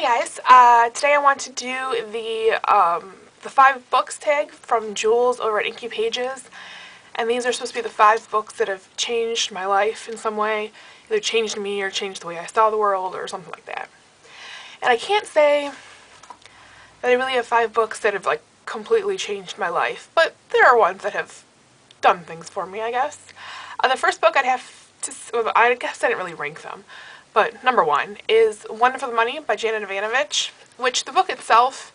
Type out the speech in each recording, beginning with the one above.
Hi guys, today I want to do the 5 books tag from Jules over at Inky Pages, and these are supposed to be the 5 books that have changed my life in some way, either changed me or changed the way I saw the world or something like that. And I can't say that I really have 5 books that have like completely changed my life, but there are ones that have done things for me, I guess. The first book I'd have to, I guess I didn't really rank them, but number 1 is One for the Money by Janet Evanovich, which the book itself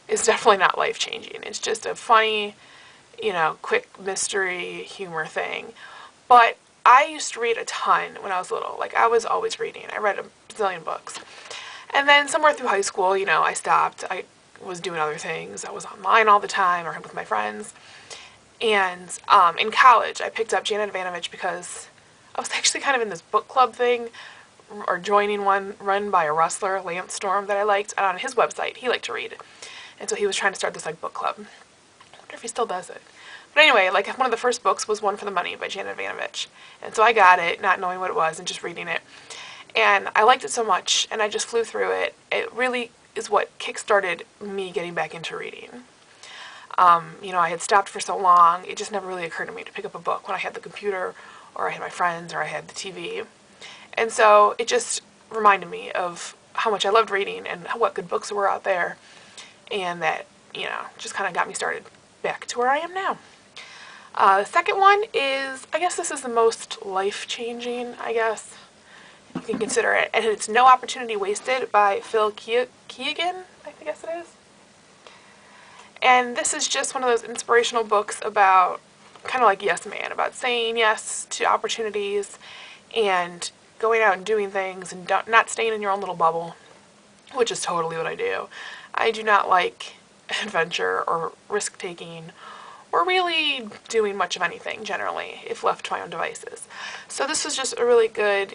is definitely not life-changing. It's just a funny, quick mystery humor thing. But I used to read a ton when I was little. Like, I was always reading. I read a bazillion books. And then somewhere through high school, I stopped. I was doing other things. I was online all the time or with my friends. And in college, I picked up Janet Evanovich because I was actually kind of in this book club thing, or joining one run by a wrestler, Lance Storm, that I liked. And on his website, he liked to read. And so he was trying to start this like book club. I wonder if he still does it. But anyway, like one of the first books was One for the Money by Janet Evanovich. And so I got it, not knowing what it was and just reading it. And I liked it so much, and I just flew through it. It really is what kickstarted me getting back into reading. I had stopped for so long, it just never really occurred to me to pick up a book when I had the computer, or I had my friends, or I had the TV. And so it just reminded me of how much I loved reading and what good books were out there, and that, just kind of got me started back to where I am now. The second one is, I guess this is the most life-changing, I guess you can consider it, and it's No Opportunity Wasted by Phil Keoghan, I guess it is. And this is just one of those inspirational books about, kind of like Yes Man, about saying yes to opportunities and going out and doing things and not staying in your own little bubble, which is totally what I do. I do not like adventure or risk-taking or really doing much of anything, generally, if left to my own devices. So this was just a really good,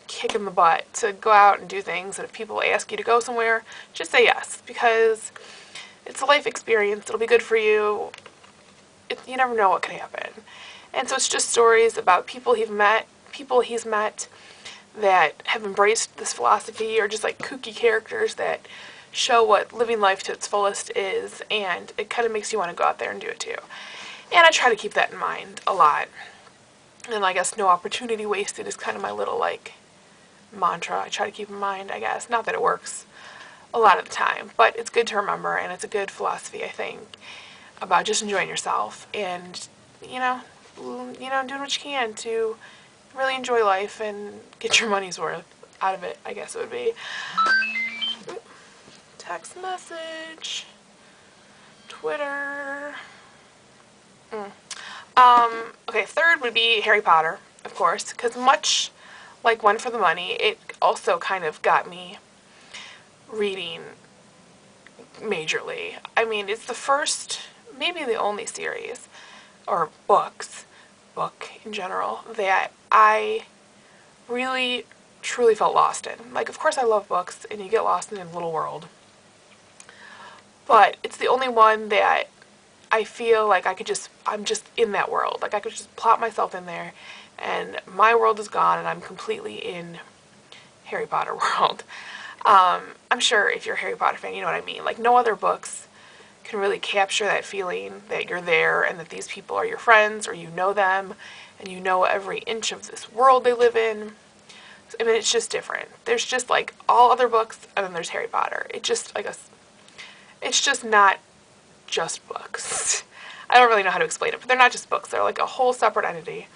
kick in the butt to go out and do things, and if people ask you to go somewhere, just say yes, because it's a life experience. It'll be good for you. You never know what can happen. And so it's just stories about people he's met that have embraced this philosophy, or just like kooky characters that show what living life to its fullest is, and it kind of makes you want to go out there and do it too. And I try to keep that in mind a lot. And I guess no opportunity wasted is kind of my little like mantra I try to keep in mind, I guess. Not that it works a lot of the time, but it's good to remember, and it's a good philosophy, I think, about just enjoying yourself and, doing what you can to really enjoy life and get your money's worth out of it, I guess it would be. Text message, Twitter. Okay, third would be Harry Potter, of course, because much like One for the Money, it also kind of got me reading majorly. I mean, it's the first, maybe the only series, or book in general, that I really, truly felt lost in. Like, of course I love books, and you get lost in a little world. But it's the only one that I feel like I'm just in that world. Like, I could just plop myself in there, and my world is gone, and I'm completely in Harry Potter world. I'm sure if you're a Harry Potter fan, you know what I mean. Like, no other books can really capture that feeling that you're there and that these people are your friends, or you know them, and you know every inch of this world they live in. I mean, it's just different. There's just like all other books, and then there's Harry Potter. It's just not just books. I don't really know how to explain it, but they're not just books. They're like a whole separate entity,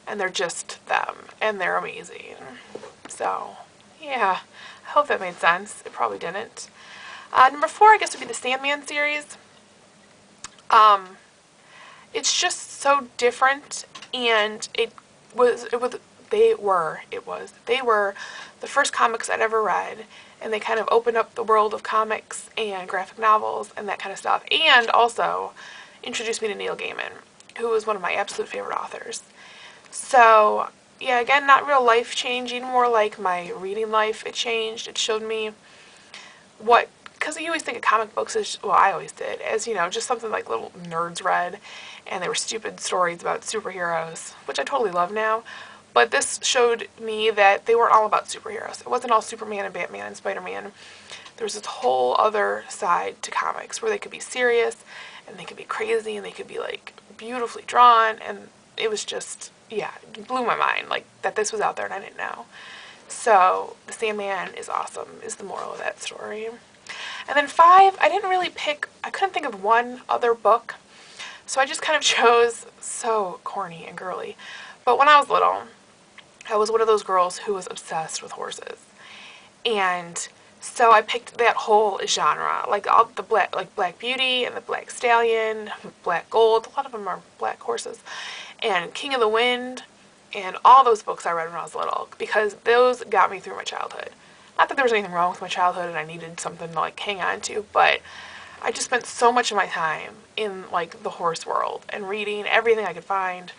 and they're just them, and they're amazing. So, yeah, I hope that made sense. It probably didn't. Number 4, I guess, would be the Sandman series. It's just so different, and they were the first comics I'd ever read, and they kind of opened up the world of comics and graphic novels and that kind of stuff, and also introduced me to Neil Gaiman, who was one of my absolute favorite authors. So, yeah, again, not real life-changing, more like my reading life. It changed. It showed me because you always think of comic books as, well, I always did, as, just something like little nerds read, and they were stupid stories about superheroes, which I totally love now. But this showed me that they weren't all about superheroes. It wasn't all Superman and Batman and Spider-Man. There was this whole other side to comics where they could be serious and they could be crazy and they could be like beautifully drawn, and it was just, yeah, it blew my mind like that this was out there and I didn't know. So The Sandman is awesome is the moral of that story. And then 5, I didn't really pick, I couldn't think of one other book, so I just kind of chose, so corny and girly, but when I was little, I was one of those girls who was obsessed with horses. And so I picked that whole genre, like all the Black Beauty and the Black Stallion, Black Gold, a lot of them are black horses, and King of the Wind, and all those books I read when I was little, because those got me through my childhood. Not that there was anything wrong with my childhood and I needed something to like hang on to, but I just spent so much of my time in like the horse world and reading everything I could find,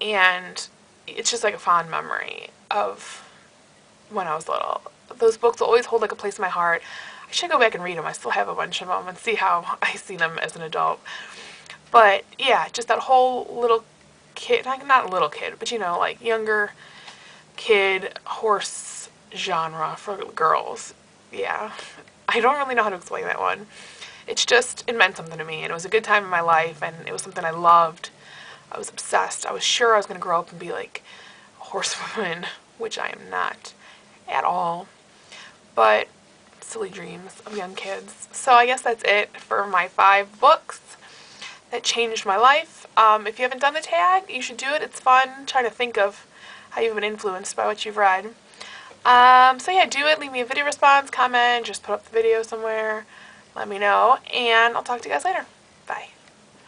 and it's just like a fond memory of when I was little. Those books will always hold like a place in my heart. I should go back and read them. I still have a bunch of them and see how I see them as an adult. But yeah, just that whole little kid, not a little kid, but you know, like younger kid horse genre for girls. Yeah, I don't really know how to explain that one. It's just, it meant something to me, and it was a good time in my life, and it was something I loved. I was obsessed. I was sure I was going to grow up and be like a horsewoman, which I am not at all. But silly dreams of young kids. So I guess that's it for my 5 books that changed my life. If you haven't done the tag, you should do it. It's fun trying to think of how you've been influenced by what you've read. So yeah, do it. Leave me a video response, comment, just put up the video somewhere. Let me know, and I'll talk to you guys later. Bye.